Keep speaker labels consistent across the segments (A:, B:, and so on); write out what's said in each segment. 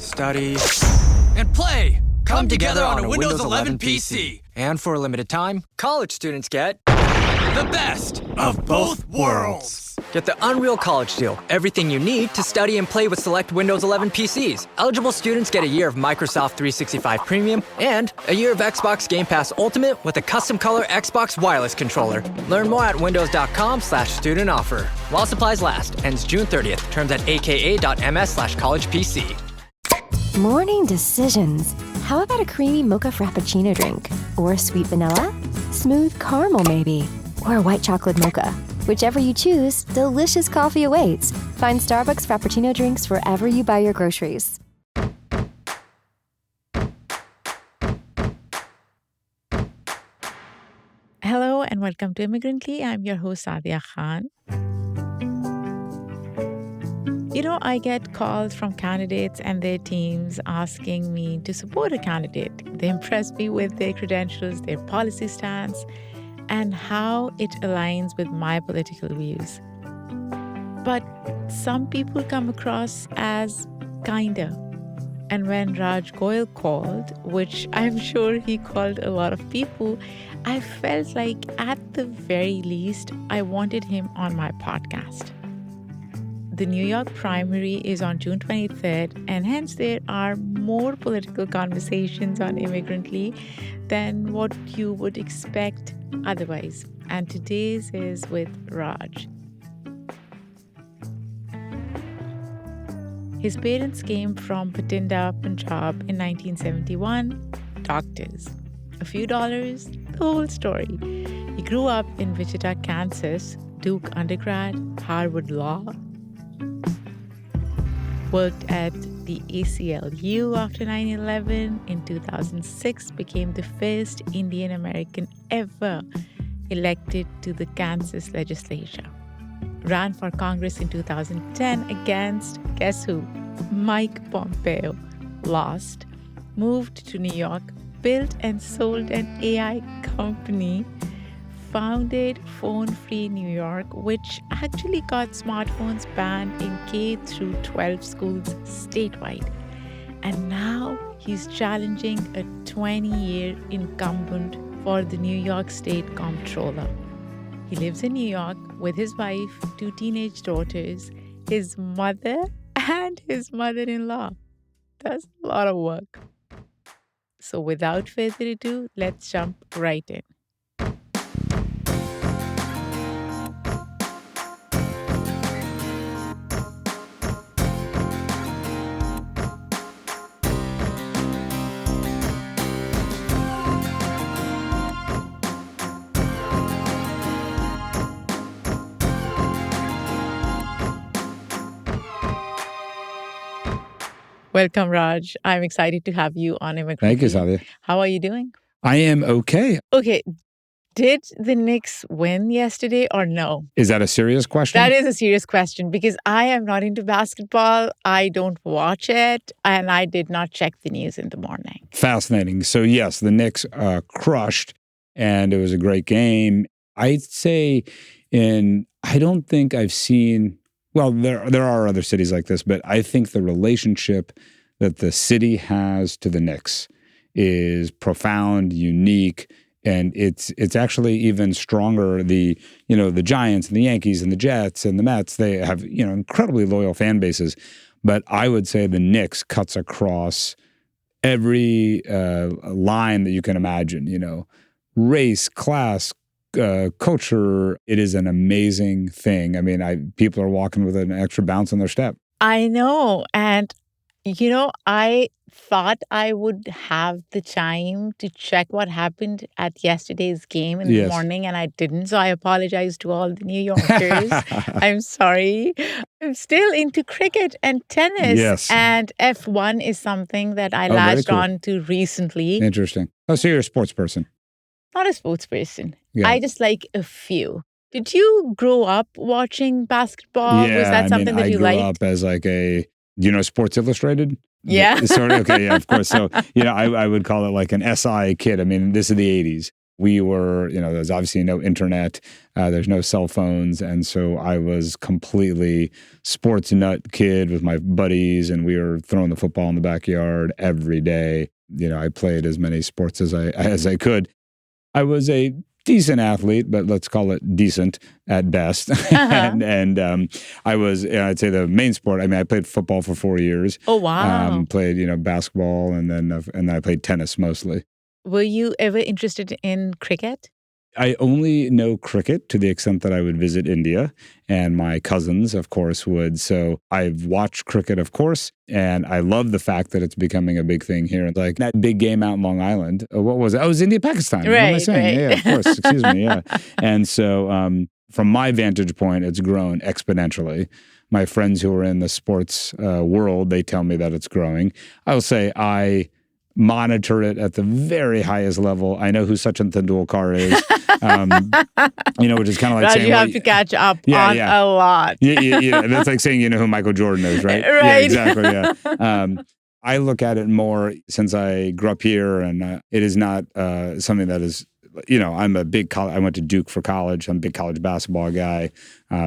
A: study,
B: and play come together on a Windows 11 PC.
A: And for a limited time, college students get
B: The best of both worlds.
A: Get the Unreal College Deal. Everything you need to study and play with select Windows 11 PCs. Eligible students get a year of Microsoft 365 Premium and a year of Xbox Game Pass Ultimate with a custom color Xbox wireless controller. Learn more at windows.com/student offer. While supplies last. Ends June 30th. Terms at aka.ms/collegepc.
C: Morning decisions. How about a creamy mocha frappuccino drink? Or sweet vanilla? Smooth caramel maybe? Or a white chocolate mocha? Whichever you choose, delicious coffee awaits. Find Starbucks Frappuccino drinks wherever you buy your groceries.
D: Hello and welcome to Immigrantly. I'm your host, Saadia Khan. You know, I get calls from candidates and their teams asking me to support a candidate. They impress me with their credentials, their policy stance, and how it aligns with my political views. But some people come across as kinda. And when Raj Goyle called, which I'm sure he called a lot of people, I felt like at the very least, I wanted him on my podcast. The New York primary is on June 23rd, and hence there are more political conversations on Immigrantly than what you would expect otherwise. And today's is with Raj. His parents came from Patinda, Punjab in 1971, doctors. A few dollars, the whole story. He grew up in Wichita, Kansas, Duke undergrad, Harvard Law, worked at the ACLU after 9/11. In 2006, became the first Indian American ever elected to the Kansas legislature. Ran for Congress in 2010 against, guess who? Mike Pompeo. Lost. Moved to New York, built and sold an AI company, founded Phone Free New York, which actually got smartphones banned in K through 12 schools statewide. And now he's challenging a 20-year incumbent for the New York State Comptroller. He lives in New York with his wife, 2 teenage daughters, his mother, and his mother-in-law. That's a lot of work. So without further ado, let's jump right in. Welcome, Raj. I'm excited to have you on Immigrant.
E: Thank you, Saadia.
D: How are you doing?
E: I am okay.
D: Okay. Did the Knicks win yesterday or no?
E: Is that a serious question?
D: That is a serious question because I am not into basketball. I don't watch it, and I did not check the news in the morning.
E: Fascinating. So yes, the Knicks crushed, and it was a great game. I'd say I don't think I've seen, well, there are other cities like this, but I think the relationship that the city has to the Knicks is profound, unique, and it's actually even stronger. The Giants and the Yankees and the Jets and the Mets, they have incredibly loyal fan bases, but I would say the Knicks cuts across every line that you can imagine. Race, class, culture. It is an amazing thing. I mean, people are walking with an extra bounce in their step.
D: I know, and I thought I would have the time to check what happened at yesterday's game in the morning, and I didn't. So I apologize to all the New Yorkers. I'm sorry. I'm still into cricket and tennis.
E: Yes.
D: And F1 is something that I latched on to recently.
E: Interesting. Oh, so you're a sports person.
D: Not a sports person.
E: Yeah.
D: I just like a few. Did you grow up watching basketball?
E: Yeah,
D: Was that something that you liked?
E: I grew up as like Sports Illustrated?
D: Yeah.
E: Sort of, okay, yeah, of course. So, I would call it like an SI kid. I mean, this is the 80s. We were, there's obviously no internet, there's no cell phones. And so I was completely sports nut kid with my buddies, and we were throwing the football in the backyard every day. I played as many sports as I could. I was a decent athlete, but let's call it decent at best. and I was, I'd say the main sport, I played football for 4 years.
D: Oh, wow.
E: Played, basketball, and then I played tennis mostly.
D: Were you ever interested in cricket?
E: I only know cricket to the extent that I would visit India, and my cousins, of course, would. So I've watched cricket, of course, and I love the fact that it's becoming a big thing here. Like that big game out in Long Island. What was it? Oh, it was India-Pakistan.
D: Right,
E: what am I saying?
D: right.
E: Yeah, of course. Excuse me. Yeah. And so from my vantage point, it's grown exponentially. My friends who are in the sports world, they tell me that it's growing. I'll say I monitor it at the very highest level. I know who Sachin Tendulkar is, which is kind of like
D: Raj,
E: saying,
D: you have to catch up on a lot.
E: Yeah, that's like saying you know who Michael Jordan is, right?
D: Right.
E: Yeah, exactly, yeah. I look at it more since I grew up here, and it is not something that is, I'm a big I went to Duke for college. I'm a big college basketball guy,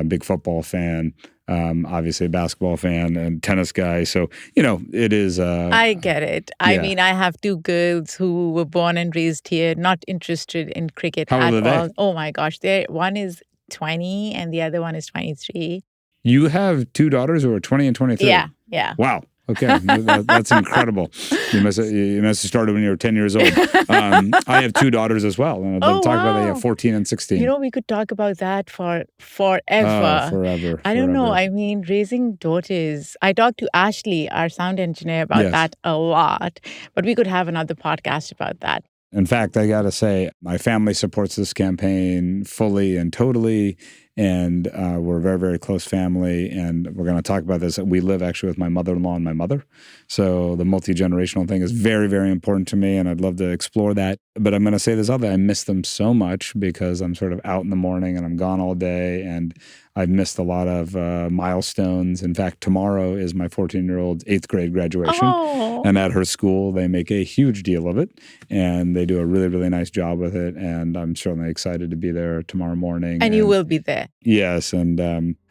E: big football fan. Obviously a basketball fan and tennis guy. So, it is...
D: I get it. I mean, I have two girls who were born and raised here, not interested in cricket
E: How
D: at
E: old are
D: all.
E: they?
D: Oh my gosh. One is 20 and the other one is 23.
E: You have two daughters who are 20 and 23?
D: Yeah.
E: Wow. Okay, that's incredible. You must have started when you were 10 years old. I have two daughters as well, and I'd love to talk about they have 14 and 16.
D: We could talk about that for forever.
E: Forever.
D: I don't know. I mean, raising daughters. I talked to Ashley, our sound engineer, about that a lot, but we could have another podcast about that.
E: In fact, I got to say, my family supports this campaign fully and totally. And we're a very, very close family. And we're going to talk about this. We live actually with my mother-in-law and my mother. So the multi-generational thing is very, very important to me. And I'd love to explore that. But I'm going to say this other, I miss them so much because I'm sort of out in the morning and I'm gone all day. And I've missed a lot of milestones. In fact, tomorrow is my 14-year-old's 8th grade graduation.
D: Oh.
E: And at her school, they make a huge deal of it. And they do a really, really nice job with it. And I'm certainly excited to be there tomorrow morning.
D: And you will be there.
E: Yes. And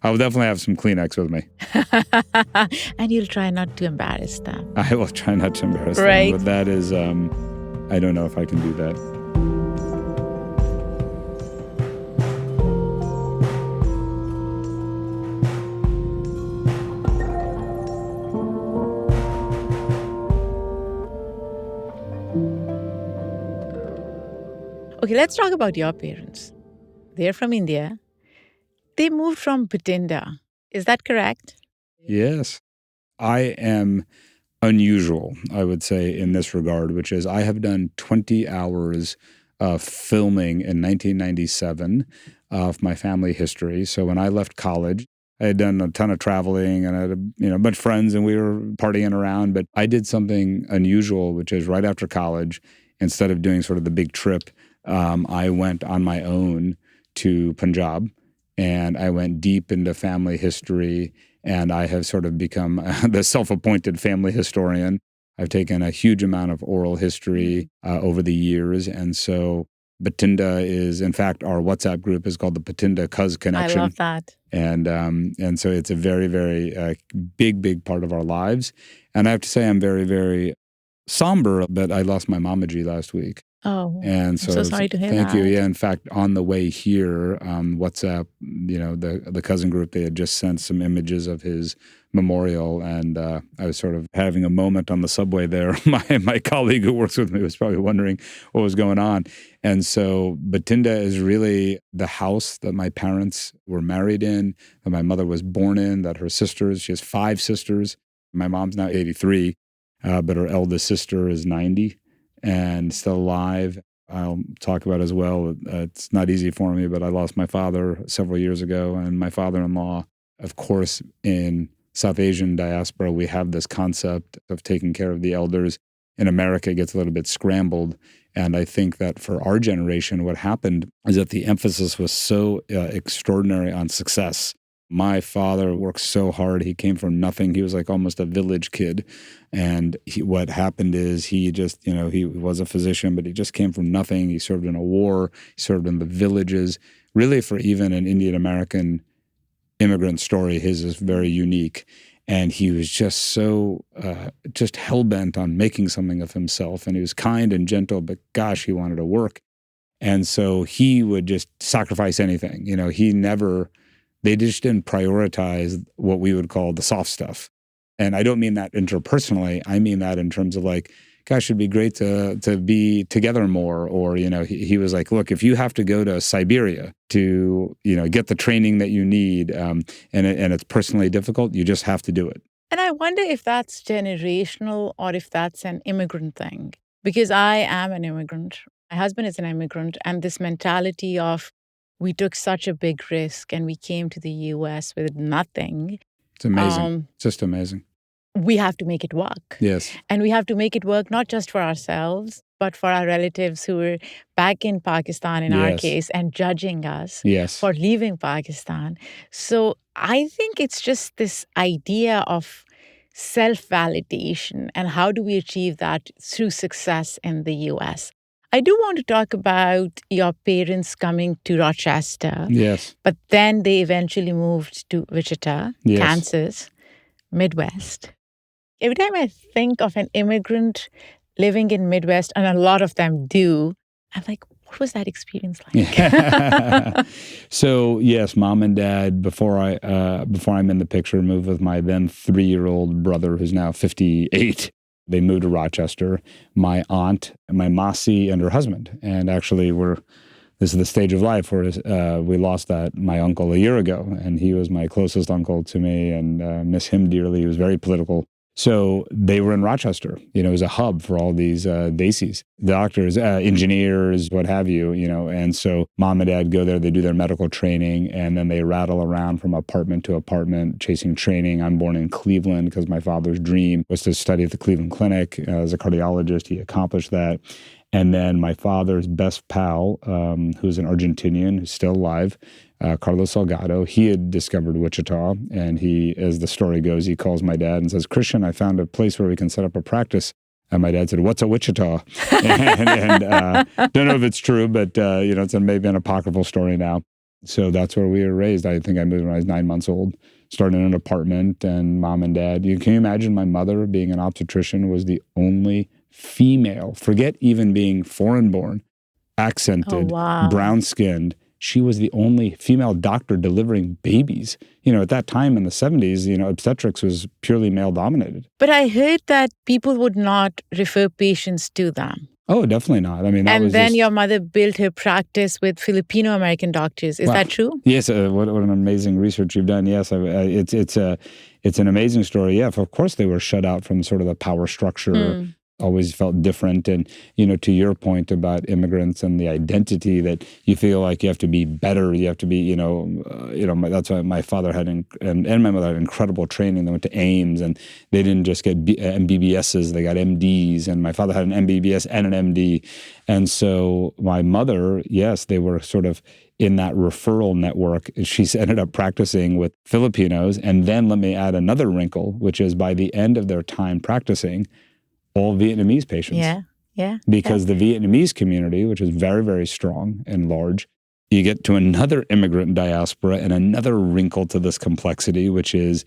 E: I will definitely have some Kleenex with me.
D: And you'll try not to embarrass them.
E: I will try not to embarrass them. But that is, I don't know if I can do that.
D: Okay, let's talk about your parents. They're from India. They moved from Bathinda. Is that correct?
E: Yes. I am unusual, I would say, in this regard, which is I have done 20 hours of filming in 1997 of my family history. So when I left college, I had done a ton of traveling and I had a bunch of friends and we were partying around. But I did something unusual, which is right after college, instead of doing sort of the big trip, I went on my own to Punjab and I went deep into family history. And I have sort of become the self-appointed family historian. I've taken a huge amount of oral history over the years. And so Bathinda is, in fact, our WhatsApp group is called the Bathinda Cuz Connection.
D: I love that.
E: And so it's a very, very big part of our lives. And I have to say I'm very, very somber, but I lost my mamaji last week.
D: Oh,
E: and so
D: I'm so sorry to hear
E: thank
D: that.
E: you. Yeah, in fact, on the way here, WhatsApp, the cousin group, they had just sent some images of his memorial, and I was sort of having a moment on the subway there. My colleague who works with me was probably wondering what was going on. And so Bathinda is really the house that my parents were married in, that my mother was born in, that her sisters, she has 5 sisters. My mom's now 83, but her eldest sister is 90. And still alive. I'll talk about as well. It's not easy for me, but I lost my father several years ago and my father-in-law. Of course, in South Asian diaspora, we have this concept of taking care of the elders. In America, it gets a little bit scrambled. And I think that for our generation, what happened is that the emphasis was so extraordinary on success. My father worked so hard. He came from nothing. He was like almost a village kid. And what happened is he just, he was a physician, but he just came from nothing. He served in a war. He served in the villages. Really, for even an Indian American immigrant story, his is very unique. And he was just so just hell-bent on making something of himself. And he was kind and gentle, but gosh, he wanted to work. And so he would just sacrifice anything. They just didn't prioritize what we would call the soft stuff. And I don't mean that interpersonally. I mean that in terms of like, gosh, it'd be great to be together more. Or, he was like, look, if you have to go to Siberia to, get the training that you need and it's personally difficult, you just have to do it.
D: And I wonder if that's generational or if that's an immigrant thing. Because I am an immigrant. My husband is an immigrant. And this mentality of we took such a big risk and we came to the U.S. with nothing.
E: It's amazing. It's just amazing.
D: We have to make it work.
E: Yes.
D: And we have to make it work not just for ourselves, but for our relatives who are back in Pakistan, in our case, and judging us for leaving Pakistan. So I think it's just this idea of self-validation and how do we achieve that through success in the U.S. I do want to talk about your parents coming to Rochester.
E: Yes.
D: But then they eventually moved to Wichita, Kansas, Midwest. Every time I think of an immigrant living in Midwest, and a lot of them do, I'm like, what was that experience like?
E: So yes, mom and dad, before I'm in the picture, moved with my then 3-year-old brother, who's now 58. They moved to Rochester. My aunt, my Masi, and her husband. And actually, this is the stage of life where we lost my uncle a year ago. And he was my closest uncle to me and miss him dearly. He was very political. So they were in Rochester. It was a hub for all these DACs, doctors, engineers, what have you, And so mom and dad go there, they do their medical training, and then they rattle around from apartment to apartment chasing training. I'm born in Cleveland because my father's dream was to study at the Cleveland Clinic as a cardiologist. He accomplished that. And then my father's best pal, who's an Argentinian, who's still alive, Carlos Salgado, he had discovered Wichita. And he, as the story goes, he calls my dad and says, Christian, I found a place where we can set up a practice. And my dad said, what's a Wichita? and don't know if it's true, but, it's maybe an apocryphal story now. So that's where we were raised. I think I moved when I was 9 months old, started in an apartment, and mom and dad. Can you imagine my mother, being an obstetrician, was the only female, forget even being foreign-born, accented, brown-skinned. She was the only female doctor delivering babies. At that time in the 70s, obstetrics was purely male-dominated.
D: But I heard that people would not refer patients to them.
E: Oh, definitely not. I mean,
D: and then your mother built her practice with Filipino American doctors. Is that true?
E: Yes. What an amazing research you've done. Yes, it's an amazing story. Yeah, of course they were shut out from sort of the power structure. Always felt different. And, to your point about immigrants and the identity that you feel like you have to be better, you have to be, that's why my father had, and my mother had incredible training. They went to Ames and they didn't just get MBBSs, they got MDs. And my father had an MBBS and an MD. And so my mother, yes, they were sort of in that referral network. She's ended up practicing with Filipinos. And then let me add another wrinkle, which is by the end of their time practicing, all Vietnamese patients.
D: Yeah.
E: Because the Vietnamese community, which is very, very strong and large, you get to another immigrant diaspora and another wrinkle to this complexity, which is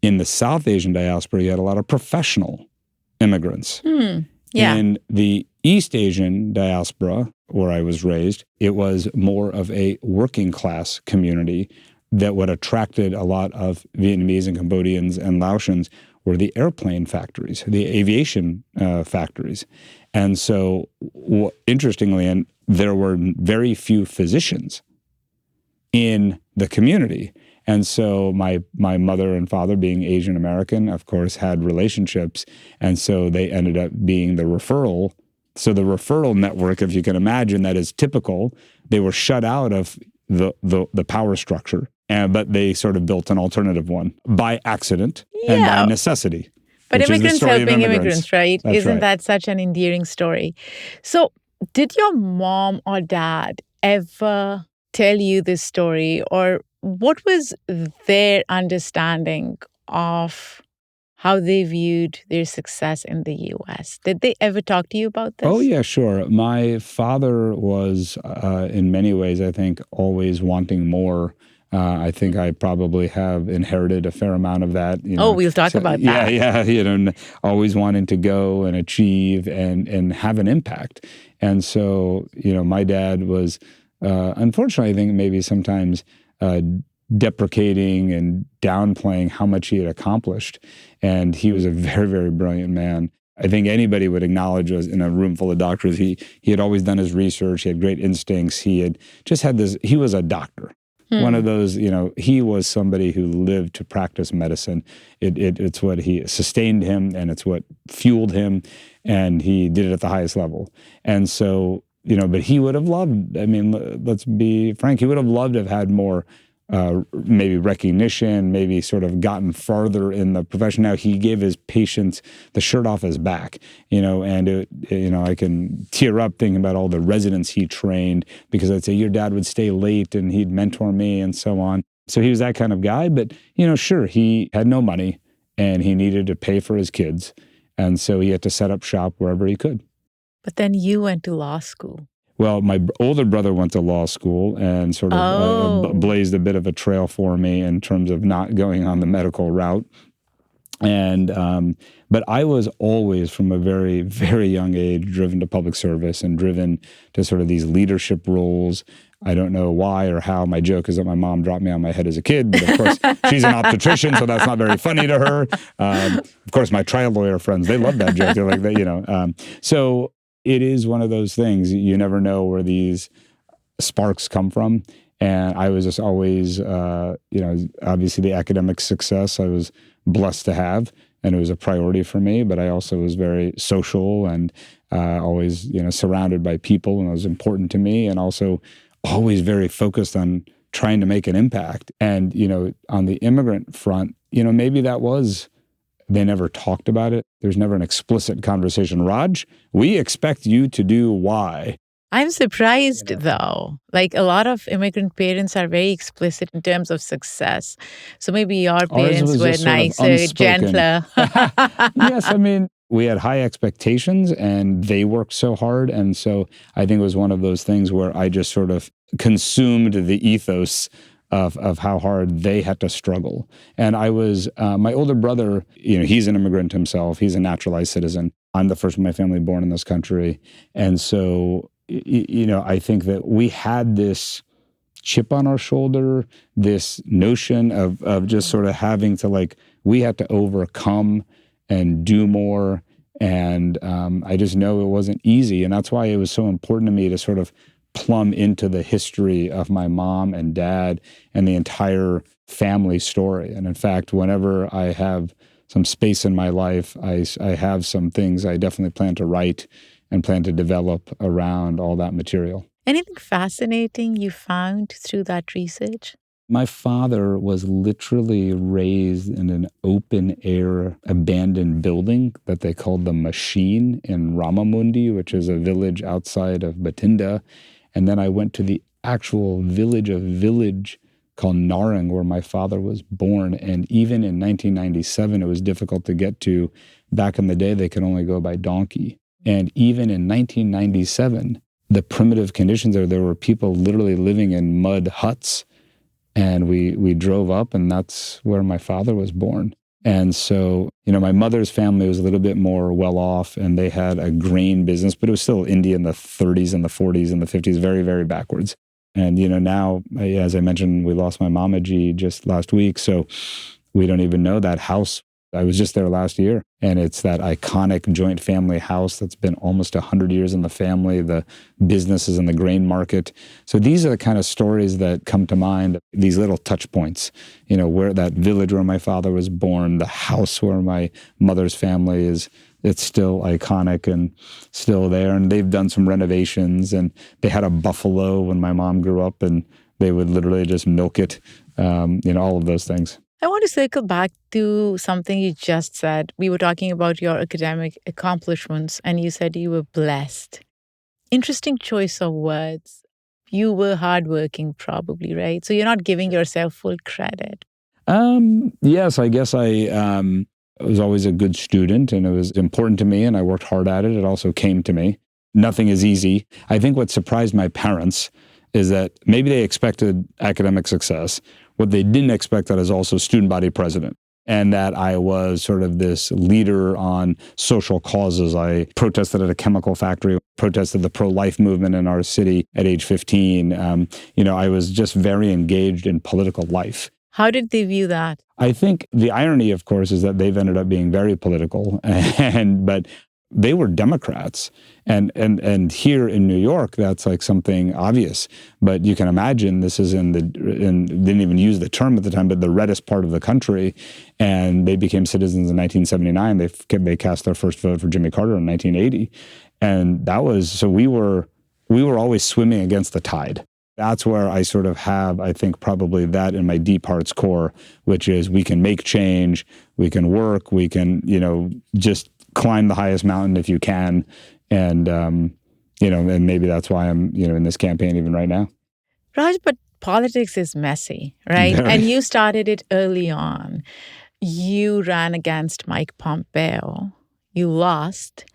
E: in the South Asian diaspora, you had a lot of professional immigrants. In the East Asian diaspora, where I was raised, it was more of a working class community that what attracted a lot of Vietnamese and Cambodians and Laotians were the airplane factories, the aviation factories. And so, interestingly, and there were very few physicians in the community. And so my mother and father, being Asian American, of course, had relationships. And so they ended up being the referral. So the referral network, if you can imagine, that is typical. They were shut out of the power structure. But they sort of built an alternative one by accident and by necessity.
D: But immigrants helping immigrants, right? Isn't that such an endearing story? So did your mom or dad ever tell you this story? Or what was their understanding of how they viewed their success in the U.S.? Did they ever talk to you about this?
E: Oh, yeah, sure. My father was, in many ways, I think, always wanting more. I think I probably have inherited a fair amount of that.
D: We'll talk about that.
E: Yeah, always wanting to go and achieve and have an impact. And so, my dad was, unfortunately, I think maybe sometimes deprecating and downplaying how much he had accomplished. And he was a very, very brilliant man. I think anybody would acknowledge was in a room full of doctors. He had always done his research. He had great instincts. He had just had this, he was a doctor. One of those, he was somebody who lived to practice medicine. It's what he sustained him, and it's what fueled him, and he did it at the highest level. And so, but he would have loved, let's be frank, he would have loved to have had more maybe recognition, maybe sort of gotten farther in the profession. Now, he gave his patients the shirt off his back, and I can tear up thinking about all the residents he trained, because I'd say, your dad would stay late and he'd mentor me and so on. So he was that kind of guy, but, sure, he had no money and he needed to pay for his kids. And so he had to set up shop wherever he could.
D: But then you went to law school.
E: Well, my older brother went to law school and sort of blazed a bit of a trail for me in terms of not going on the medical route. And but I was always, from a very, very young age, driven to public service and driven to sort of these leadership roles. I don't know why or how. My joke is that my mom dropped me on my head as a kid, but of course she's an obstetrician, so that's not very funny to her. Of course, my trial lawyer friends, they love that joke. They're like, so. It is one of those things. You never know where these sparks come from. And I was just always, obviously the academic success I was blessed to have, and it was a priority for me. But I also was very social and always, surrounded by people, and it was important to me, and also always very focused on trying to make an impact. And, on the immigrant front, maybe that was, they never talked about it. There's never an explicit conversation. Raj, we expect you to do Y.
D: I'm surprised, though. Like, a lot of immigrant parents are very explicit in terms of success. So maybe your parents were nicer, gentler.
E: Yes, we had high expectations and they worked so hard. And so I think it was one of those things where I just sort of consumed the ethos of how hard they had to struggle. And I was, my older brother, he's an immigrant himself. He's a naturalized citizen. I'm the first of my family born in this country. And so, I think that we had this chip on our shoulder, this notion of just sort of having to, we had to overcome and do more. And I just know it wasn't easy. And that's why it was so important to me to sort of plumb into the history of my mom and dad and the entire family story. And in fact, whenever I have some space in my life, I have some things I definitely plan to write and plan to develop around all that material.
D: Anything fascinating you found through that research?
E: My father was literally raised in an open-air abandoned building that they called the Machine in Ramamundi, which is a village outside of Bathinda. And then I went to the actual village called Narang, where my father was born. And even in 1997, it was difficult to get to. Back in the day, they could only go by donkey. And even in 1997, the primitive conditions there were people literally living in mud huts. And we drove up, and that's where my father was born. And so, my mother's family was a little bit more well off, and they had a grain business, but it was still India in the 30s and the 40s and the 50s, very, very backwards. And, now, as I mentioned, we lost my Mamaji just last week. So we don't even know that house. I was just there last year, and it's that iconic joint family house that's been almost 100 years in the family, the businesses in the grain market. So these are the kind of stories that come to mind, these little touch points, where that village where my father was born, the house where my mother's family is, it's still iconic and still there. And they've done some renovations, and they had a buffalo when my mom grew up, and they would literally just milk it, all of those things.
D: I want to circle back to something you just said. We were talking about your academic accomplishments, and you said you were blessed. Interesting choice of words. you were hardworking probably, right? So you're not giving yourself full credit.
E: Yes, I guess I was always a good student, and it was important to me, and I worked hard at it. It also came to me. Nothing is easy. I think what surprised my parents is that maybe they expected academic success. What they didn't expect that I was also student body president, and that I was sort of this leader on social causes. I protested at a chemical factory, protested the pro-life movement in our city at age 15. I was just very engaged in political life.
D: How did they view that?
E: I think the irony, of course, is that they've ended up being very political, but they were Democrats. And here in New York, that's like something obvious. But you can imagine this is didn't even use the term at the time, but the reddest part of the country. And they became citizens in 1979. They cast their first vote for Jimmy Carter in 1980. And so we were always swimming against the tide. That's where I sort of have, I think, probably that in my deep heart's core, which is we can make change, we can work, we can, just climb the highest mountain if you can. And, and maybe that's why I'm, in this campaign even right now.
D: Raj, but politics is messy, right?
E: Very.
D: And you started it early on. You ran against Mike Pompeo. You lost.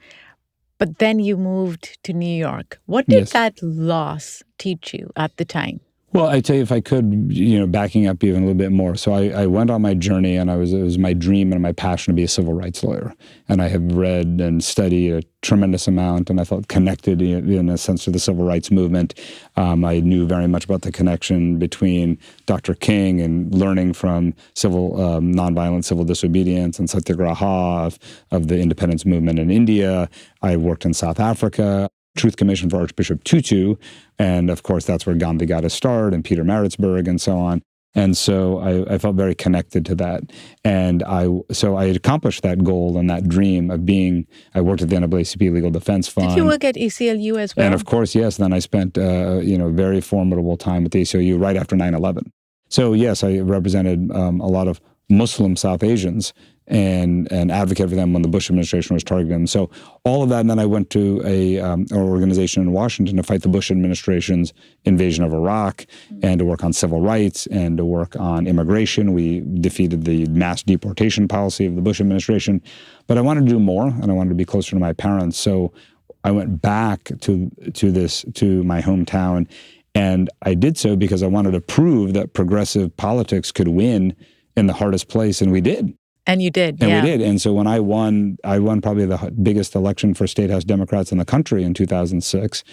D: But then you moved to New York. What did that loss teach you at the time?
E: Well, I tell you, if I could, backing up even a little bit more. So I went on my journey, and it was my dream and my passion to be a civil rights lawyer. And I have read and studied a tremendous amount, and I felt connected in a sense to the civil rights movement. I knew very much about the connection between Dr. King and learning from nonviolent civil disobedience and satyagraha of the independence movement in India. I worked in South Africa. Truth Commission for Archbishop Tutu. And of course, that's where Gandhi got his start, and Peter Maritzburg and so on. And so I felt very connected to that. And I had accomplished that goal and that dream of I worked at the NAACP Legal Defense Fund.
D: Did you work at ACLU as well?
E: And of course, yes. Then I spent, very formidable time at the ACLU right after 9/11. So yes, I represented a lot of Muslim South Asians and advocate for them when the Bush administration was targeting them. So all of that, and then I went to an organization in Washington to fight the Bush administration's invasion of Iraq and to work on civil rights and to work on immigration. We defeated the mass deportation policy of the Bush administration. But I wanted to do more, and I wanted to be closer to my parents. So I went back to my hometown, and I did so because I wanted to prove that progressive politics could win in the hardest place, and we did.
D: And you did,
E: And we did. And so when I won probably the biggest election for State House Democrats in the country in 2006,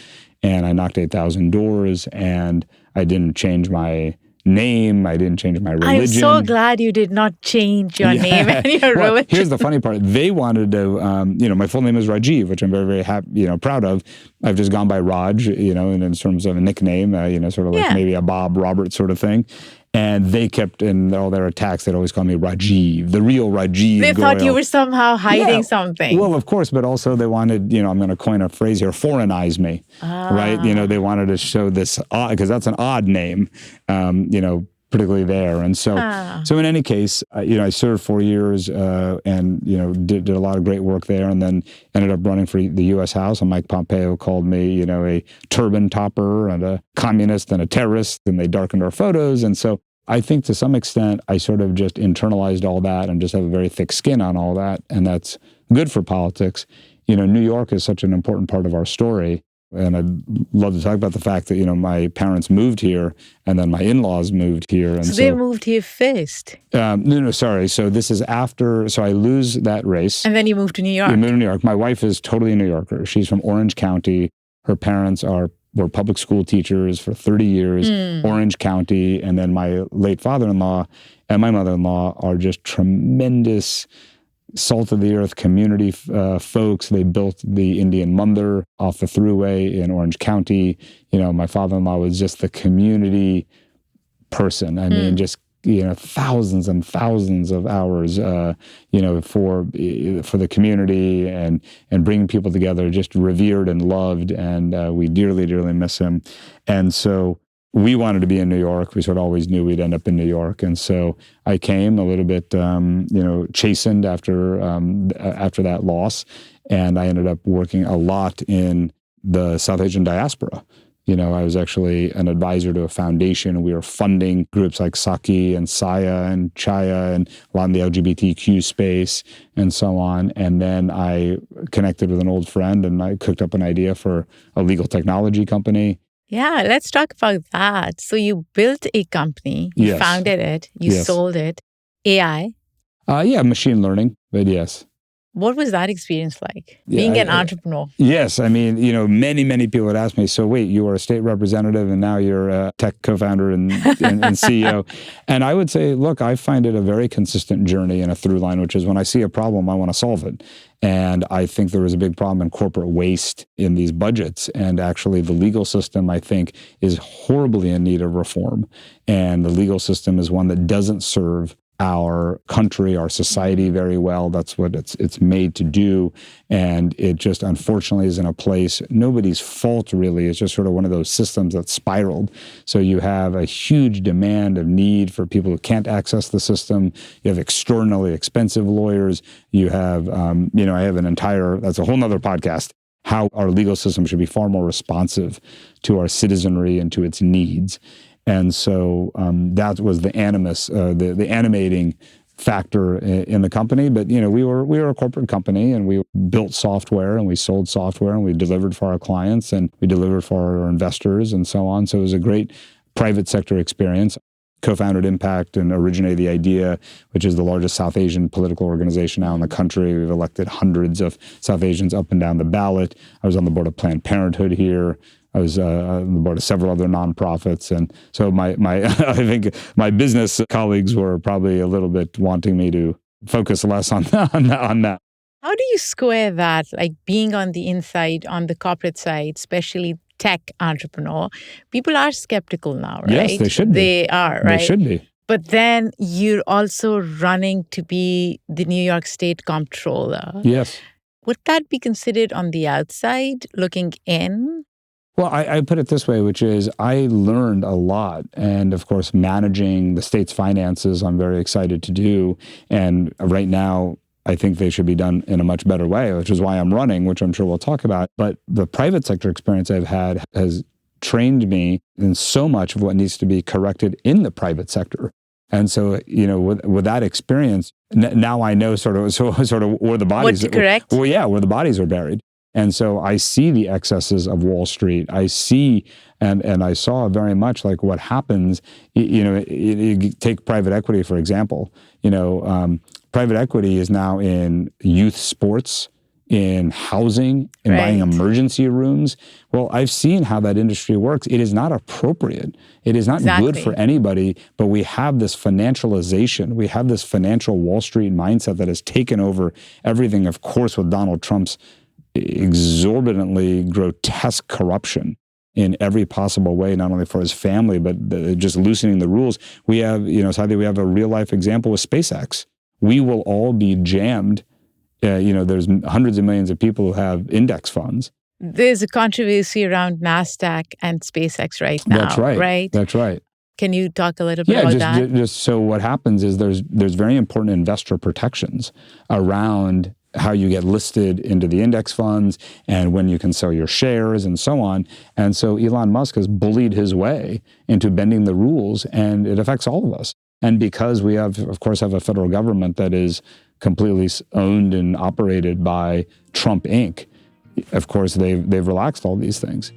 E: and I knocked 8,000 doors, and I didn't change my name, I didn't change my religion.
D: I'm so glad you did not change your name and your religion.
E: Here's the funny part. They wanted to, my full name is Rajiv, which I'm very, very happy, proud of. I've just gone by Raj, in terms of a nickname, sort of like maybe a Bob Robert sort of thing. And they kept, in all their attacks, they'd always call me Rajiv, the real Rajiv
D: They thought
E: Goyle.
D: you were somehow hiding something.
E: Well, of course, but also they wanted, I'm going to coin a phrase here, foreignize me, right? They wanted to show this odd, because that's an odd name, particularly there. And so in any case, I served 4 years and, did a lot of great work there, and then ended up running for the U.S. House. And Mike Pompeo called me, a turban topper and a communist and a terrorist, and they darkened our photos. And so I think to some extent, I sort of just internalized all that and just have a very thick skin on all that. And that's good for politics. New York is such an important part of our story. And I'd love to talk about the fact that, my parents moved here and then my in-laws moved here. And
D: so they moved here first?
E: No, sorry. So this is after, so I lose that race.
D: And then you moved to New York?
E: I moved to New York. My wife is totally a New Yorker. She's from Orange County. Her parents were public school teachers for 30 years, Orange County. And then my late father-in-law and my mother-in-law are just tremendous salt-of-the-earth community folks. They built the Indian Mandir off the Thruway in Orange County. My father-in-law was just the community person. I mean, just thousands and thousands of hours, for the community and bringing people together, just revered and loved. And we dearly, dearly miss him. And so we wanted to be in New York. We sort of always knew we'd end up in New York. And so I came a little bit, chastened after that loss. And I ended up working a lot in the South Asian diaspora. I was actually an advisor to a foundation. We were funding groups like Saki and Saya and Chaya and a lot in the LGBTQ space and so on. And then I connected with an old friend and I cooked up an idea for a legal technology company.
D: Yeah, let's talk about that. So you built a company, you
E: Yes.
D: founded it, you
E: Yes.
D: sold it. AI.
E: Yeah, machine learning, but yes.
D: What was that experience like?
E: Yeah,
D: Being an entrepreneur.
E: Yes. I mean, many people would ask me, so wait, you were a state representative and now you're a tech co-founder and CEO. And I would say, look, I find it a very consistent journey and a through line, which is when I see a problem, I want to solve it. And I think there is a big problem in corporate waste in these budgets. And actually the legal system, I think, is horribly in need of reform. And the legal system is one that doesn't serve our country, our society very well. That's what it's made to do. And it just unfortunately is in a place, nobody's fault really. It's just sort of one of those systems that spiraled. So you have a huge demand of need for people who can't access the system. You have extraordinarily expensive lawyers. You have, I have an entire, that's a whole nother podcast, how our legal system should be far more responsive to our citizenry and to its needs. And so that was the animus, the animating factor in the company. But we were a corporate company, and we built software, and we sold software, and we delivered for our clients, and we delivered for our investors, and so on. So it was a great private sector experience. Co-founded Impact and originated the idea, which is the largest South Asian political organization now in the country. We've elected hundreds of South Asians up and down the ballot. I was on the board of Planned Parenthood here. I was on the board of several other nonprofits. And so I think my business colleagues were probably a little bit wanting me to focus less on that.
D: How do you square that, like being on the inside, on the corporate side, especially tech entrepreneur? People are skeptical now, right?
E: Yes, they should be.
D: They are, right?
E: They should be.
D: But then you're also running to be the New York State Comptroller.
E: Yes.
D: Would that be considered on the outside, looking in?
E: Well, I put it this way, which is I learned a lot. And of course, managing the state's finances, I'm very excited to do. And right now, I think they should be done in a much better way, which is why I'm running, which I'm sure we'll talk about. But the private sector experience I've had has trained me in so much of what needs to be corrected in the private sector. And so, with that experience, now I know sort of where the bodies
D: What to correct?
E: Well, yeah, where the bodies are buried. And so I see the excesses of Wall Street. I see, and I saw very much like what happens, you take private equity, for example. Private equity is now in youth sports, in housing, in buying emergency rooms. Well, I've seen how that industry works. It is not appropriate. It is not good for anybody, but we have this financialization. We have this financial Wall Street mindset that has taken over everything, of course, with Donald Trump's exorbitantly grotesque corruption in every possible way, not only for his family, but just loosening the rules. We have, Saadia, we have a real life example with SpaceX. We will all be jammed. There's hundreds of millions of people who have index funds.
D: There's a controversy around NASDAQ and SpaceX right now.
E: That's right.
D: Right?
E: That's right.
D: Can you talk a little bit about that?
E: Just so what happens is there's very important investor protections around how you get listed into the index funds and when you can sell your shares and so on. And so Elon Musk has bullied his way into bending the rules, and it affects all of us. And because we have a federal government that is completely owned and operated by Trump Inc., of course, they've relaxed all these things.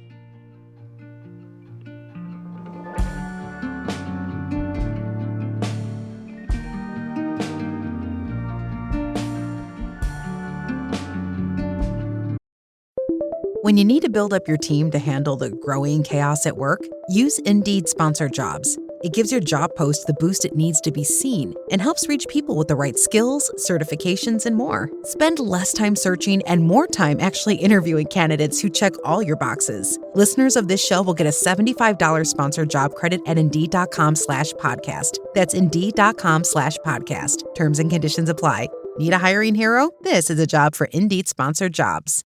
F: When you need to build up your team to handle the growing chaos at work, use Indeed Sponsored Jobs. It gives your job post the boost it needs to be seen and helps reach people with the right skills, certifications, and more. Spend less time searching and more time actually interviewing candidates who check all your boxes. Listeners of this show will get a $75 sponsored job credit at Indeed.com/podcast. That's Indeed.com/podcast. Terms and conditions apply. Need a hiring hero? This is a job for Indeed Sponsored Jobs.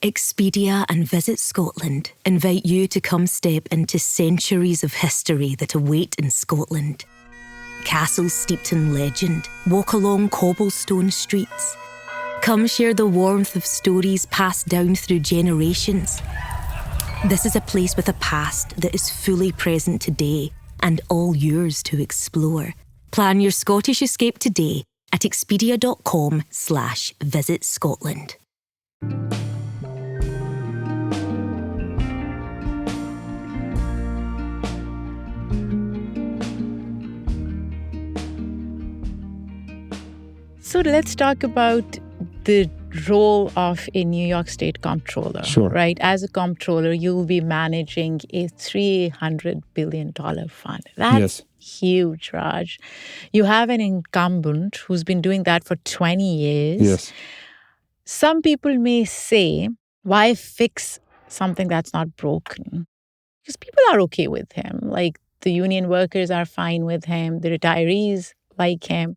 G: Expedia and Visit Scotland invite you to come step into centuries of history that await in Scotland. Castles steeped in legend, walk along cobblestone streets. Come share the warmth of stories passed down through generations. This is a place with a past that is fully present today and all yours to explore. Plan your Scottish escape today at expedia.com/visit Scotland.
D: So let's talk about the role of a New York State Comptroller.
E: Sure.
D: Right? As a comptroller, you will be managing a $300 billion fund. That's huge, Raj. You have an incumbent who's been doing that for 20 years.
E: Yes.
D: Some people may say, why fix something that's not broken? Because people are okay with him. Like the union workers are fine with him. The retirees like him.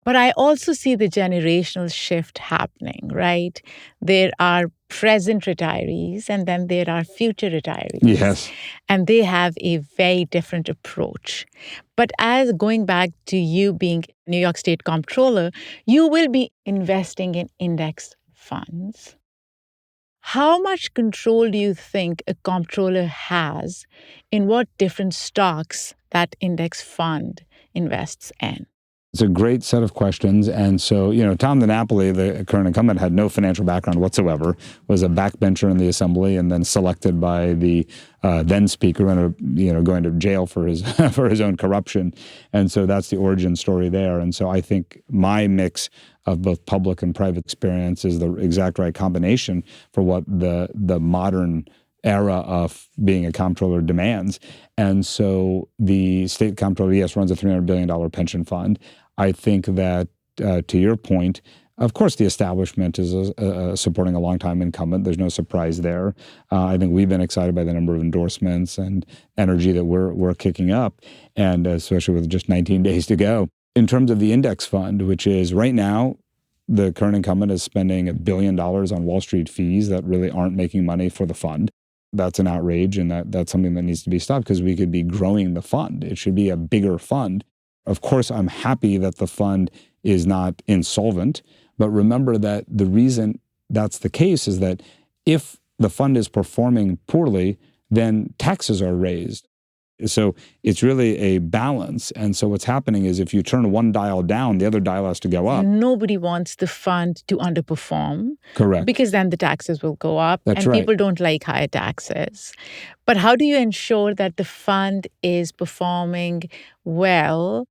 D: But I also see the generational shift happening, right? There are present retirees and then there are future retirees.
E: Yes.
D: And they have a very different approach. But as going back to you being New York State Comptroller, you will be investing in index funds. How much control do you think a comptroller has in what different stocks that index fund invests in?
E: It's a great set of questions. And so, Tom DiNapoli, the current incumbent, had no financial background whatsoever, was a backbencher in the assembly and then selected by the then speaker and, going to jail for his for his own corruption. And so that's the origin story there. And so I think my mix of both public and private experience is the exact right combination for what the modern era of being a comptroller demands. And so the state comptroller, yes, runs a $300 billion pension fund. I think that, to your point, of course, the establishment is supporting a long-time incumbent. There's no surprise there. I think we've been excited by the number of endorsements and energy that we're kicking up, and especially with just 19 days to go. In terms of the index fund, which is right now, the current incumbent is spending $1 billion on Wall Street fees that really aren't making money for the fund. That's an outrage, and that's something that needs to be stopped because we could be growing the fund. It should be a bigger fund. Of course, I'm happy that the fund is not insolvent, but remember that the reason that's the case is that if the fund is performing poorly, then taxes are raised. So it's really a balance. And so what's happening is if you turn one dial down, the other dial has to go up.
D: Nobody wants the fund to underperform.
E: Correct.
D: Because then the taxes will go up.
E: That's
D: and
E: right.
D: People don't like higher taxes. But how do you ensure that the fund is performing well,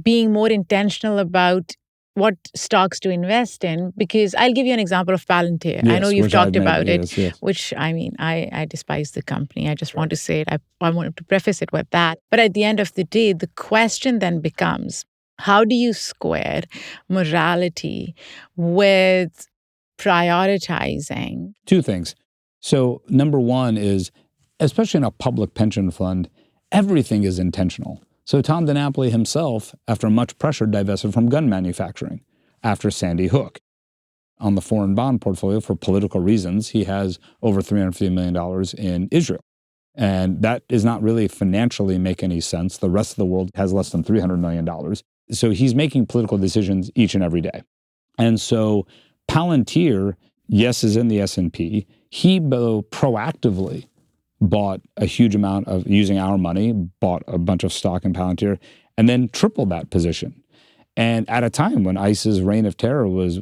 D: being more intentional about what stocks to invest in? Because I'll give you an example of Palantir.
E: Yes,
D: I know you've talked about it,
E: yes.
D: which I despise the company. I just want to say it. I wanted to preface it with that. But at the end of the day, the question then becomes, how do you square morality with prioritizing?
E: Two things. So number one is, especially in a public pension fund, everything is intentional. So Tom DiNapoli himself, after much pressure, divested from gun manufacturing after Sandy Hook. On the foreign bond portfolio, for political reasons, he has over $350 million in Israel. And that does not really financially make any sense. The rest of the world has less than $300 million. So he's making political decisions each and every day. And so Palantir, yes, is in the S&P. He proactively bought a huge amount of, using our money, bought a bunch of stock in Palantir, and then tripled that position. And at a time when ICE's reign of terror was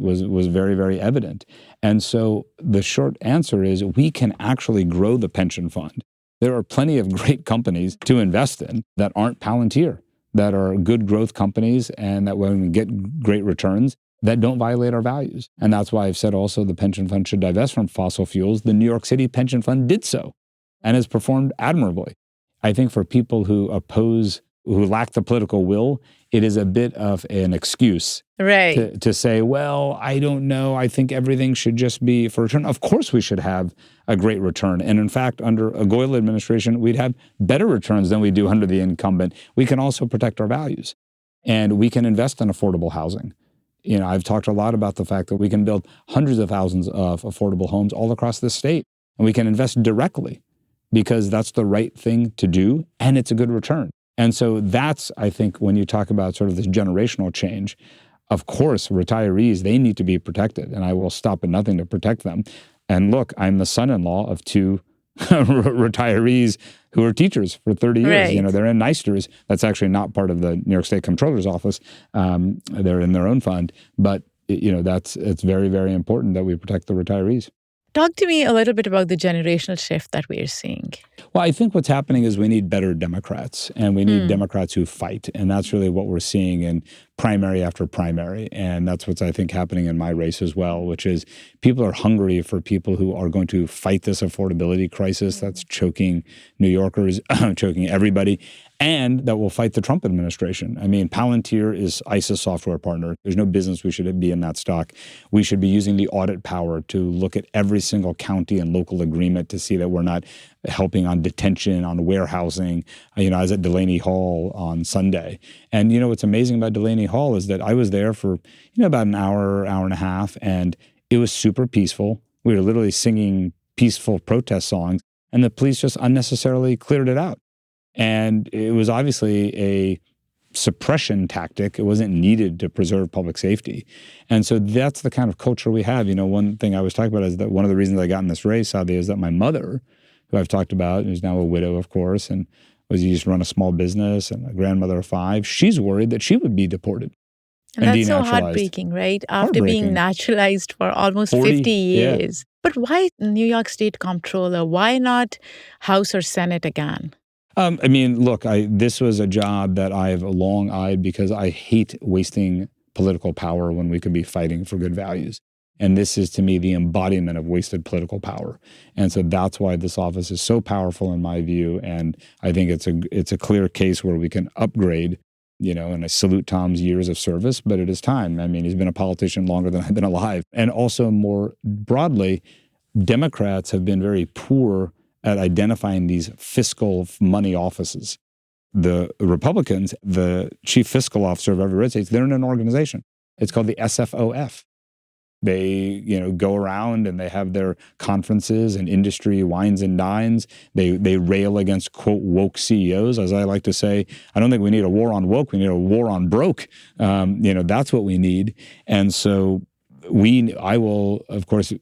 E: very, very evident. And so the short answer is we can actually grow the pension fund. There are plenty of great companies to invest in that aren't Palantir, that are good growth companies and that when we get great returns, that don't violate our values. And that's why I've said also the pension fund should divest from fossil fuels. The New York City pension fund did so and has performed admirably. I think for people who lack the political will, it is a bit of an excuse to say, well, I don't know, I think everything should just be for return. Of course we should have a great return. And in fact, under a Goyle administration, we'd have better returns than we do under the incumbent. We can also protect our values. And we can invest in affordable housing. I've talked a lot about the fact that we can build hundreds of thousands of affordable homes all across the state. And we can invest directly because that's the right thing to do, and it's a good return. And so that's, I think, when you talk about sort of this generational change, of course, retirees, they need to be protected, and I will stop at nothing to protect them. And look, I'm the son-in-law of two retirees who are teachers for 30 years.
D: Right.
E: They're in NYCers. That's actually not part of the New York State Comptroller's office. They're in their own fund. But, it's very, very important that we protect the retirees.
D: Talk to me a little bit about the generational shift that we're seeing.
E: Well, I think what's happening is we need better Democrats, and we need Democrats who fight. And that's really what we're seeing in primary after primary. And that's what's, I think, happening in my race as well, which is people are hungry for people who are going to fight this affordability crisis that's choking New Yorkers, choking everybody, and that will fight the Trump administration. I mean, Palantir is ICE's software partner. There's no business we should be in that stock. We should be using the audit power to look at every single county and local agreement to see that we're not helping on detention, on warehousing. I was at Delaney Hall on Sunday. And, what's amazing about Delaney Hall is that I was there for, about an hour and a half, and it was super peaceful. We were literally singing peaceful protest songs, and the police just unnecessarily cleared it out. And it was obviously a suppression tactic. It wasn't needed to preserve public safety. And so that's the kind of culture we have. One thing I was talking about is that one of the reasons I got in this race, Saadia, is that my mother, who I've talked about, who's now a widow, of course, and used to run a small business and a grandmother of 5, she's worried that she would be deported.
D: And that's so heartbreaking, right? After being naturalized for almost 50 years. Yeah. But why New York State Comptroller? Why not House or Senate again?
E: Look, this was a job that I've long eyed because I hate wasting political power when we could be fighting for good values. And this is, to me, the embodiment of wasted political power. And so that's why this office is so powerful in my view. And I think it's a clear case where we can upgrade, and I salute Tom's years of service, but it is time. He's been a politician longer than I've been alive. And also more broadly, Democrats have been very poor at identifying these fiscal money offices. The Republicans, the chief fiscal officer of every red state, they're in an organization. It's called the SFOF. They, go around and they have their conferences and industry wines and dines. They rail against, quote, woke CEOs. As I like to say, I don't think we need a war on woke. We need a war on broke. That's what we need. And so I will, of course,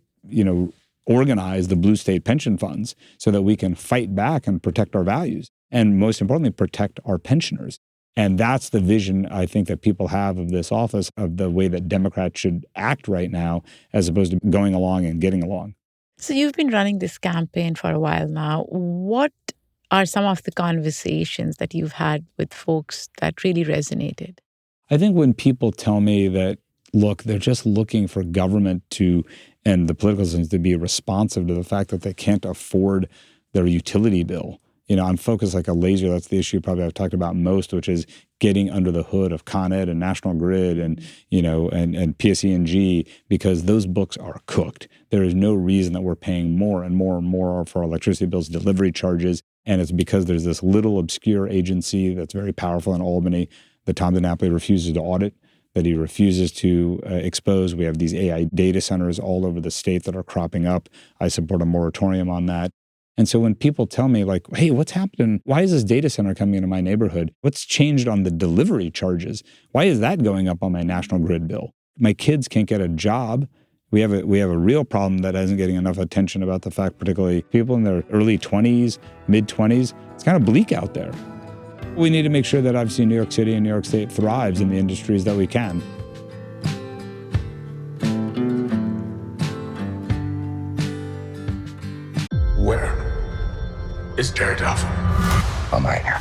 E: organize the blue state pension funds so that we can fight back and protect our values. And most importantly, protect our pensioners. And that's the vision, I think, that people have of this office, of the way that Democrats should act right now, as opposed to going along and getting along.
D: So you've been running this campaign for a while now. What are some of the conversations that you've had with folks that really resonated?
E: I think when people tell me that, look, they're just looking for government and the political systems to be responsive to the fact that they can't afford their utility bill. I'm focused like a laser. That's the issue probably I've talked about most, which is getting under the hood of Con Ed and National Grid and PSE&G, because those books are cooked. There is no reason that we're paying more and more and more for our electricity bills, delivery charges. And it's because there's this little obscure agency that's very powerful in Albany that Tom DiNapoli refuses to audit, that he refuses to expose. We have these AI data centers all over the state that are cropping up. I support a moratorium on that. And so when people tell me like, hey, what's happening? Why is this data center coming into my neighborhood? What's changed on the delivery charges? Why is that going up on my National Grid bill? My kids can't get a job. We have a real problem that isn't getting enough attention about the fact, particularly people in their early 20s, mid-20s, it's kind of bleak out there. We need to make sure that obviously New York City and New York State thrives in the industries that we can.
H: Where is Daredevil? I'm right here.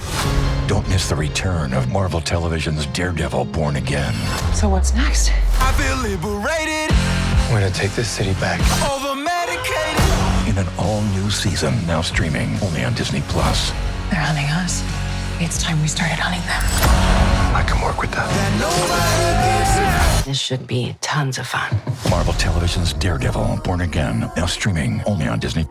B: Don't miss the return of Marvel Television's Daredevil Born Again.
I: So what's next?
B: I feel liberated.
H: I'm gonna take this city back.
B: Over-medicated. In an all-new season, now streaming only on Disney+.
I: They're hunting us. It's time we started hunting them.
H: I can work with that.
I: This should be tons of fun.
B: Marvel Television's Daredevil Born Again, now streaming only on Disney+.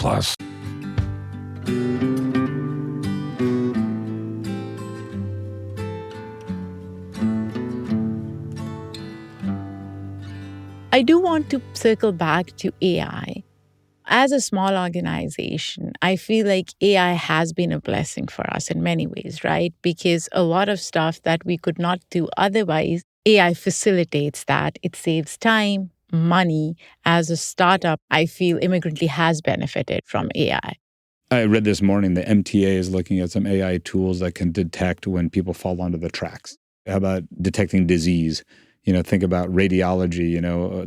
D: I do want to circle back to AI. As a small organization, I feel like AI has been a blessing for us in many ways, right? Because a lot of stuff that we could not do otherwise, AI facilitates that. It saves time, money. As a startup, I feel Immigrantly has benefited from AI.
E: I read this morning the MTA is looking at some AI tools that can detect when people fall onto the tracks. How about detecting disease? Think about radiology.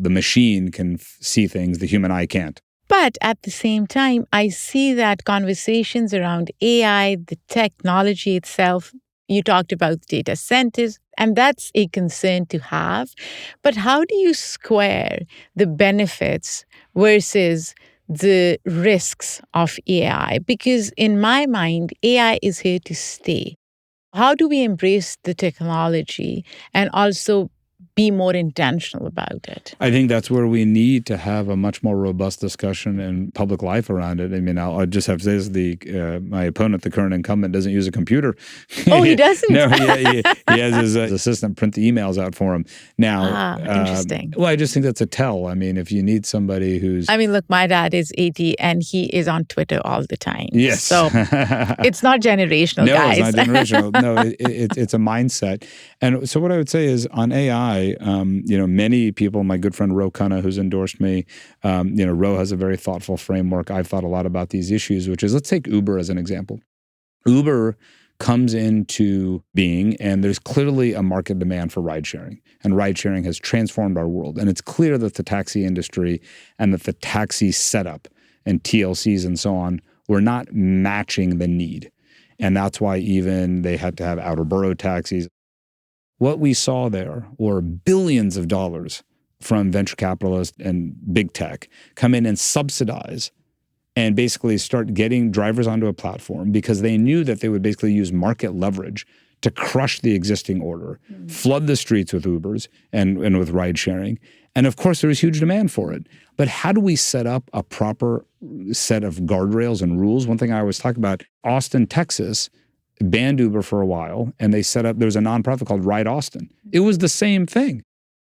E: The machine can see things the human eye can't.
D: But at the same time, I see that conversations around AI, the technology itself, you talked about data centers, and that's a concern to have. But how do you square the benefits versus the risks of AI? Because in my mind, AI is here to stay. How do we embrace the technology and also be more intentional about it?
E: I think that's where we need to have a much more robust discussion in public life around it. I mean, I'll just have to say my opponent, the current incumbent, doesn't use a computer.
D: Oh, he doesn't?
E: No, he has his assistant print the emails out for him. Now,
D: interesting.
E: Well, I just think that's a tell. I mean, if you need somebody who's...
D: I mean, look, my dad is 80 and he is on Twitter all the time.
E: Yes.
D: So it's not generational, guys.
E: No, it's not generational. No, it's a mindset. And so what I would say is on AI, many people, my good friend Ro Khanna, who's endorsed me, Ro has a very thoughtful framework. I've thought a lot about these issues, which is, let's take Uber as an example. Uber comes into being, and there's clearly a market demand for ride sharing. And ride sharing has transformed our world. And it's clear that the taxi industry and that the taxi setup and TLCs and so on were not matching the need. And that's why even they had to have outer borough taxis. What we saw there were billions of dollars from venture capitalists and big tech come in and subsidize and basically start getting drivers onto a platform because they knew that they would basically use market leverage to crush the existing order, flood the streets with Ubers and with ride sharing. And of course, there was huge demand for it. But how do we set up a proper set of guardrails and rules? One thing I always talk about, Austin, Texas, banned Uber for a while, and they set up, there was a nonprofit called Ride Austin. It was the same thing.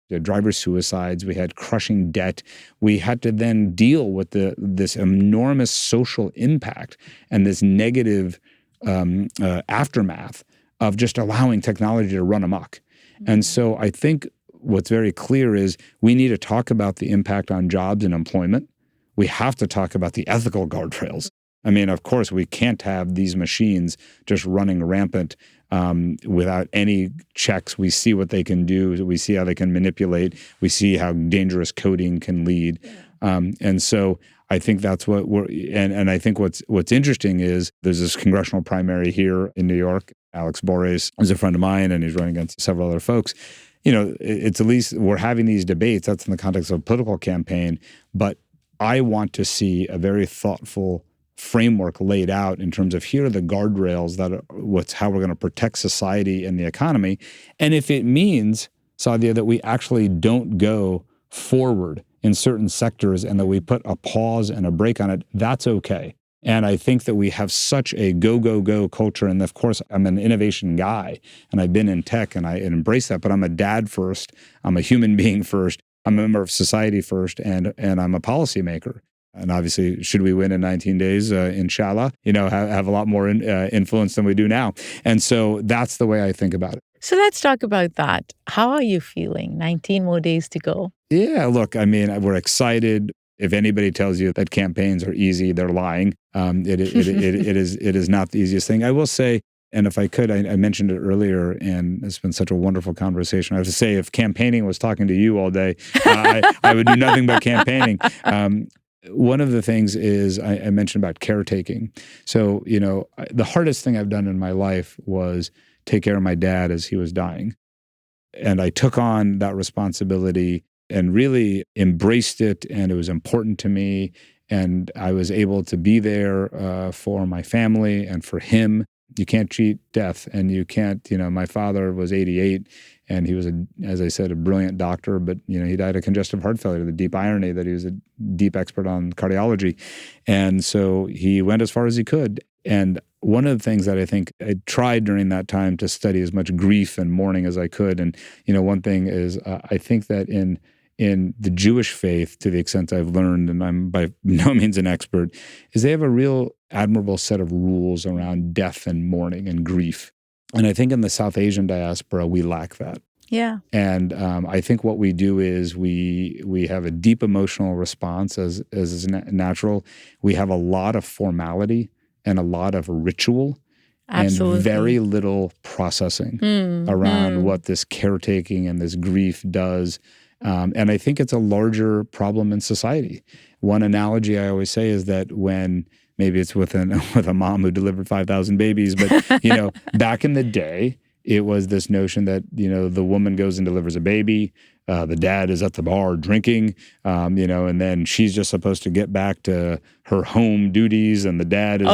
E: We had driver suicides, we had crushing debt. We had to then deal with this enormous social impact and this negative aftermath of just allowing technology to run amok. And so I think what's very clear is we need to talk about the impact on jobs and employment. We have to talk about the ethical guardrails. I mean, of course, we can't have these machines just running rampant without any checks. We see what they can do. We see how they can manipulate. We see how dangerous coding can lead. And so I think that's what and I think what's interesting is there's this congressional primary here in New York. Alex Borres is a friend of mine, and he's running against several other folks. It's at least we're having these debates. That's in the context of a political campaign. But I want to see a very thoughtful framework laid out in terms of here are the guardrails how we're going to protect society and the economy. And if it means, Saadia, that we actually don't go forward in certain sectors and that we put a pause and a break on it, that's okay. And I think that we have such a go, go, go culture. And of course, I'm an innovation guy and I've been in tech and I embrace that, but I'm a dad first. I'm a human being first. I'm a member of society first, and I'm a policymaker. And obviously, should we win in 19 days, inshallah, have a lot more influence than we do now. And so that's the way I think about it.
D: So let's talk about that. How are you feeling? 19 more days to go.
E: Yeah, look, I mean, we're excited. If anybody tells you that campaigns are easy, they're lying. It is not the easiest thing. I will say, and if I could, I mentioned it earlier, and it's been such a wonderful conversation. I have to say, if campaigning was talking to you all day, I would do nothing but campaigning. One of the things is I mentioned about caretaking. So, the hardest thing I've done in my life was take care of my dad as he was dying. And I took on that responsibility and really embraced it, and it was important to me. And I was able to be there for my family and for him. You can't cheat death, and you can't, my father was 88, and he was, as I said, a brilliant doctor, but, he died of congestive heart failure, the deep irony that he was a deep expert on cardiology. And so he went as far as he could. And one of the things that I think I tried during that time to study as much grief and mourning as I could. And, one thing is I think that in the Jewish faith, to the extent I've learned, and I'm by no means an expert, is they have a real admirable set of rules around death and mourning and grief. And I think in the South Asian diaspora, we lack that.
D: Yeah.
E: And I think what we do is we have a deep emotional response as is natural. We have a lot of formality and a lot of ritual
D: Absolutely.
E: and very little processing around what this caretaking and this grief does. And I think it's a larger problem in society. One analogy I always say is that when maybe it's with a mom who delivered 5,000 babies, but back in the day, it was this notion that the woman goes and delivers a baby, the dad is at the bar drinking, and then she's just supposed to get back to her home duties, and the dad is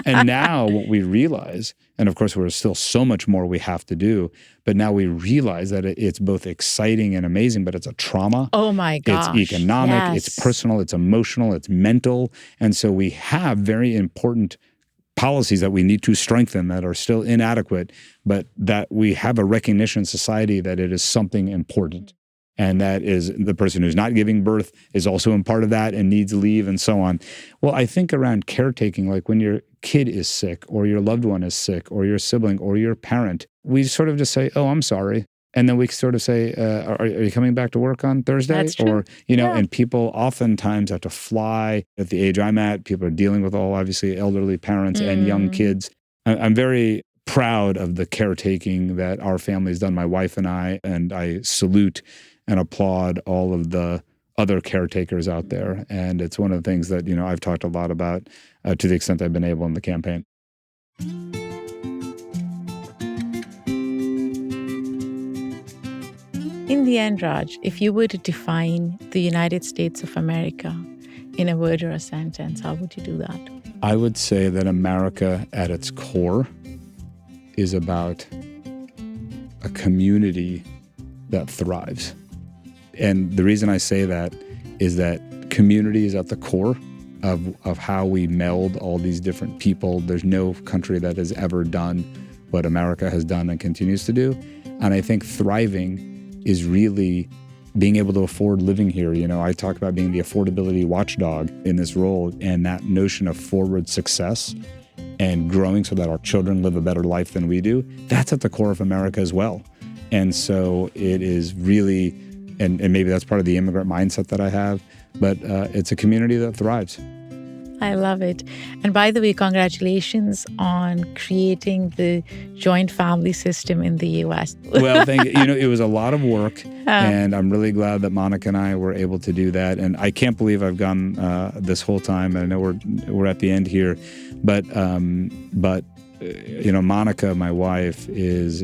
E: And now what we realize, and of course there's still so much more we have to do, but now we realize that it's both exciting and amazing, but it's a trauma.
D: Oh my gosh.
E: It's economic,
D: Yes.
E: it's personal, it's emotional, it's mental, and so we have very important policies that we need to strengthen that are still inadequate, but that we have a recognition in society that it is something important. And that is the person who's not giving birth is also a part of that and needs leave and so on. Well, I think around caretaking, like when your kid is sick or your loved one is sick or your sibling or your parent, we sort of just say, oh, I'm sorry. And then we sort of say, are you coming back to work on Thursday?
D: That's true.
E: Or, and people oftentimes have to fly. At the age I'm at, people are dealing with obviously, elderly parents and young kids. I'm very proud of the caretaking that our family's done, my wife and I salute and applaud all of the other caretakers out there. And it's one of the things that, I've talked a lot about to the extent I've been able in the campaign.
D: In the end, Raj, if you were to define the United States of America in a word or a sentence, how would you do that?
E: I would say that America at its core is about a community that thrives. And the reason I say that is that community is at the core of how we meld all these different people. There's no country that has ever done what America has done and continues to do. And I think thriving is really being able to afford living here. I talk about being the affordability watchdog in this role, and that notion of forward success and growing so that our children live a better life than we do, that's at the core of America as well. And so it is really, and maybe that's part of the immigrant mindset that I have, but it's a community that thrives.
D: I love it. And by the way, congratulations on creating the joint family system in the U.S.
E: Well, thank you. It was a lot of work, and I'm really glad that Monica and I were able to do that. And I can't believe I've gone this whole time. I know we're at the end here, but Monica, my wife, is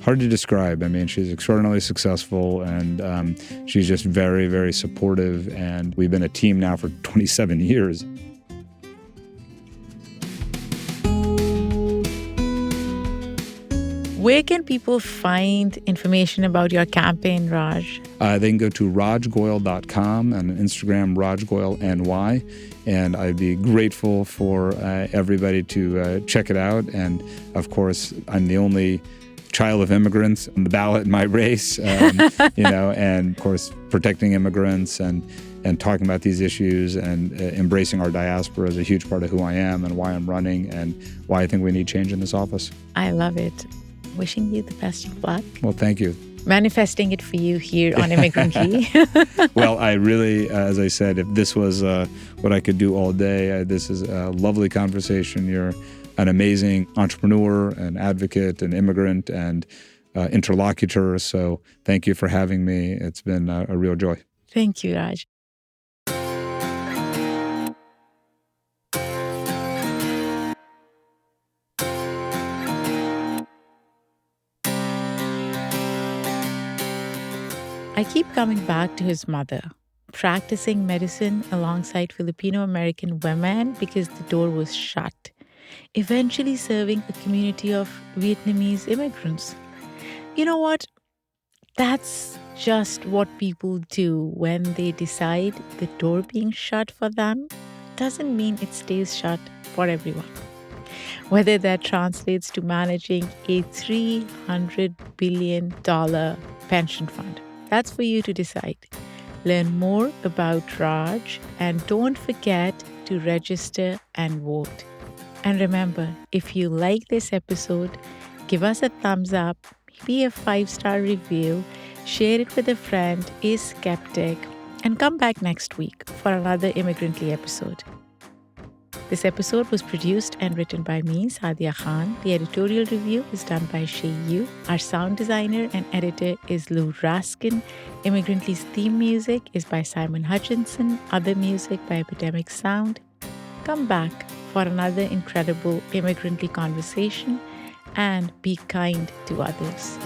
E: hard to describe. I mean, she's extraordinarily successful, and she's just very, very supportive. And we've been a team now for 27 years.
D: Where can people find information about your campaign, Raj?
E: They can go to rajgoyle.com and Instagram, rajgoyleny. And I'd be grateful for everybody to check it out. And of course, I'm the only child of immigrants on the ballot in my race, and of course, protecting immigrants and talking about these issues and embracing our diaspora is a huge part of who I am and why I'm running and why I think we need change in this office.
D: I love it. Wishing you the best of luck.
E: Well, thank you.
D: Manifesting it for you here on Immigrant Key.
E: Well, I really, as I said, if this was what I could do all day, this is a lovely conversation. You're an amazing entrepreneur, an advocate, an immigrant, and interlocutor. So thank you for having me. It's been a real joy.
D: Thank you, Raj. I keep coming back to his mother, practicing medicine alongside Filipino-American women because the door was shut, eventually serving a community of Vietnamese immigrants. You know what? That's just what people do when they decide the door being shut for them doesn't mean it stays shut for everyone. Whether that translates to managing a $300 billion pension fund. That's for you to decide. Learn more about Raj and don't forget to register and vote. And remember, if you like this episode, give us a thumbs up, maybe a 5-star review, share it with a friend, a skeptic, and come back next week for another Immigrantly episode. This episode was produced and written by me, Saadia Khan. The editorial review is done by Shay Yu. Our sound designer and editor is Lou Raskin. Immigrantly's theme music is by Simon Hutchinson. Other music by Epidemic Sound. Come back for another incredible Immigrantly conversation and be kind to others.